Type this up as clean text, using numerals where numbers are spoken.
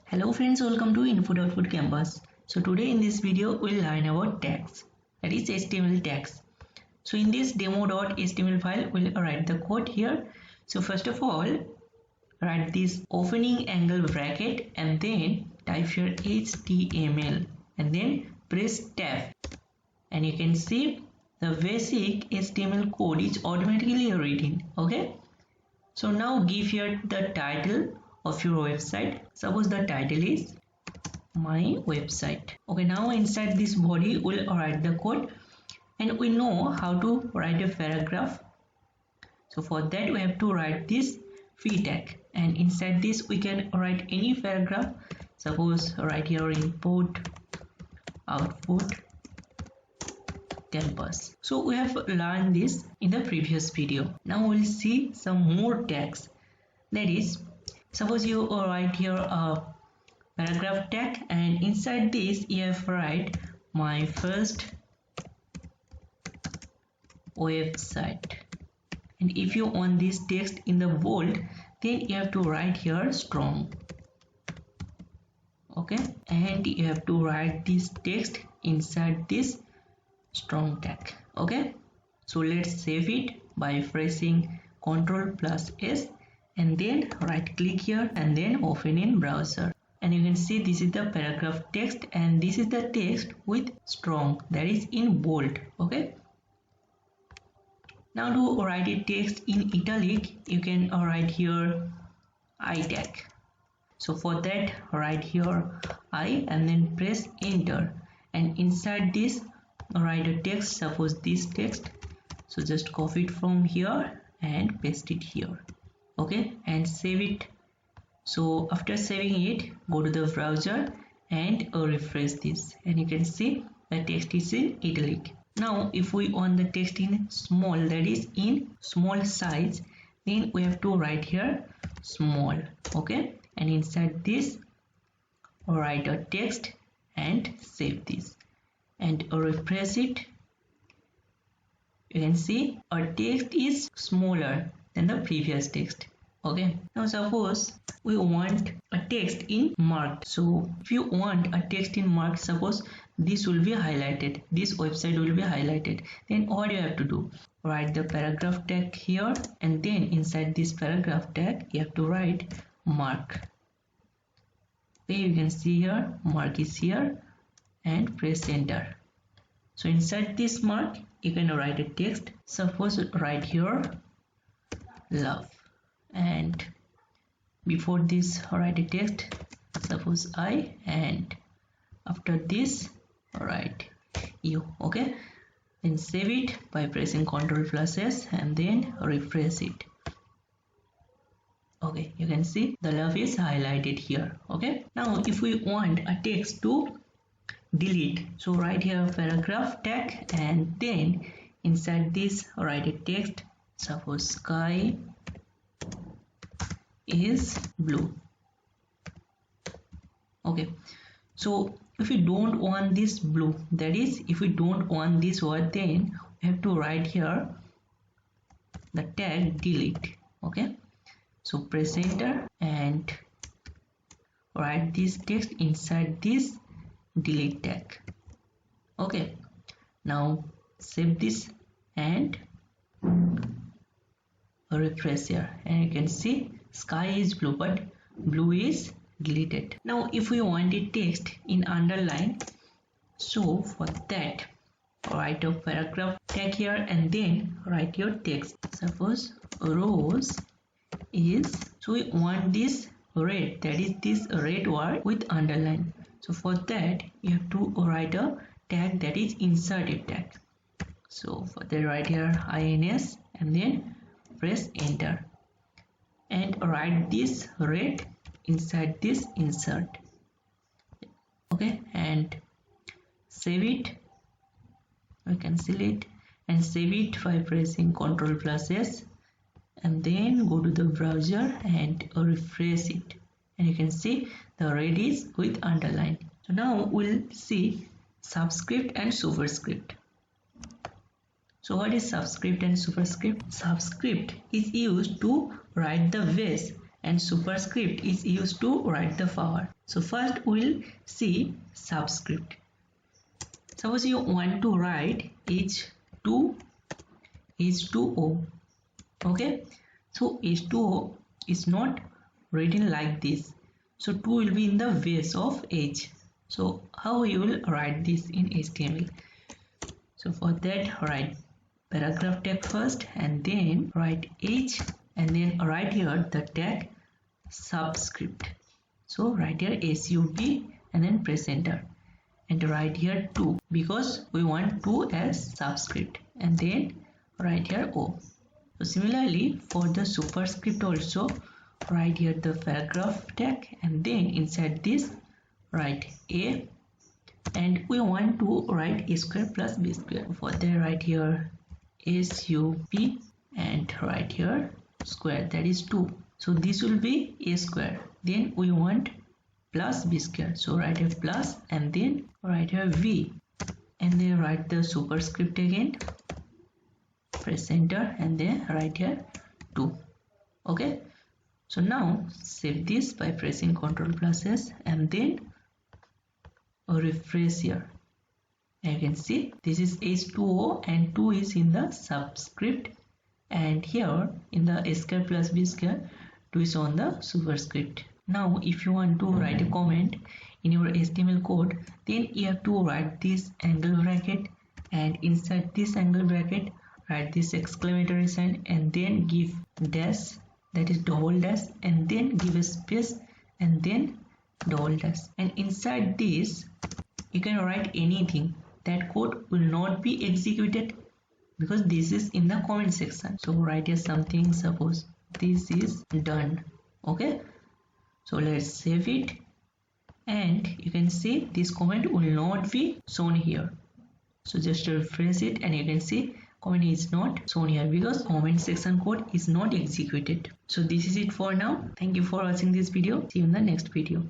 Hello friends, welcome to Input Campus. So today in this video we'll learn about tags, that is HTML tags. So in this demo.html file we'll write the code here. So first of all, write this opening angle bracket and then type here HTML and then press tab, and you can see the basic HTML code is automatically written. Okay, so now give here the title of your website. Suppose the title is my website. Okay, now inside this body we'll write the code, and we know how to write a paragraph. So for that we have to write this free tag, and inside this we can write any paragraph. Suppose write here input output campus. So we have learned this in the previous video. Now we'll see some more tags. That is, suppose you write here a paragraph tag, and inside this you have write my first website, and if you want this text in the bold, then you have to write here strong. Okay, and you have to write this text inside this strong tag. Okay, so let's save it by pressing Ctrl+S and then right click here and then open in browser, and you can see this is the paragraph text and this is the text with strong, that is in bold. Okay, now to write a text in italic, you can write here I tag. So for that write here I and then press enter, and inside this write a text, suppose this text. So just copy it from here and paste it here. Okay, and save it. So after saving it, go to the browser and refresh this, and you can see the text is in italic. Now if we want the text in small, that is in small size, then we have to write here small. Okay, and inside this write a text and save this and refresh it. You can see our text is smaller than the previous text. Okay, now suppose we want a text in marked. So if you want a text in marked, suppose this will be highlighted, this website will be highlighted, then what you have to do, write the paragraph tag here, and then inside this paragraph tag you have to write mark. Okay, you can see here mark is here and press enter. So inside this mark you can write a text. Suppose write here love, and before this write a text, suppose I, and after this write you. Okay, then save it by pressing Ctrl+S and then refresh it. Okay, you can see the love is highlighted here. Okay, now if we want a text to delete, so write here paragraph tag and then inside this write a text. Suppose sky is blue. Okay, so if you don't want this blue, that is if we don't want this word, then we have to write here the tag delete. Okay, so press enter and write this text inside this delete tag. Okay, now save this and refresh here, and you can see sky is blue but blue is deleted. Now if we want a text in underline, so for that write a paragraph tag here and then write your text. Suppose rose is, so we want this red, that is this red word with underline. So for that you have to write a tag, that is inserted tag. So for that write here ins and then press enter and write this red inside this insert. Okay, and save it. We cancel it and save it by pressing Ctrl+S and then go to the browser and refresh it, and you can see the red is with underline. So now we'll see subscript and superscript. So what is subscript and superscript? Subscript is used to write the base and superscript is used to write the forward. So first we'll see subscript. Suppose you want to write H2O. Okay, so H2O is not written like this. So 2 will be in the base of H. So how you will write this in HTML? So for that, write paragraph tag first and then write H and then write here the tag subscript. So write here SUB and then press enter and write here 2 because we want 2 as subscript and then write here O. So similarly for the superscript also write here the paragraph tag and then inside this write A and we want to write A square plus B square. For that write here SUP and write here square, that is 2. So this will be A square. Then we want plus B square. So write here plus and then write here V and then write the superscript again. Press enter and then write here 2. Okay. So now save this by pressing Ctrl+S and then refresh here. And you can see this is H2O and 2 is in the subscript and here in the A square plus B square 2 is on the superscript. Now if you want to write a comment in your HTML code, then you have to write this angle bracket and inside this angle bracket write this exclamatory sign and then give dash, that is double dash, and then give a space and then double dash, and inside this you can write anything. That code will not be executed because this is in the comment section. So write here something, suppose this is done. Okay, so let's save it and you can see this comment will not be shown here. So just refresh it and you can see comment is not shown here because comment section code is not executed. So this is it for now. Thank you for watching this video. See you in the next video.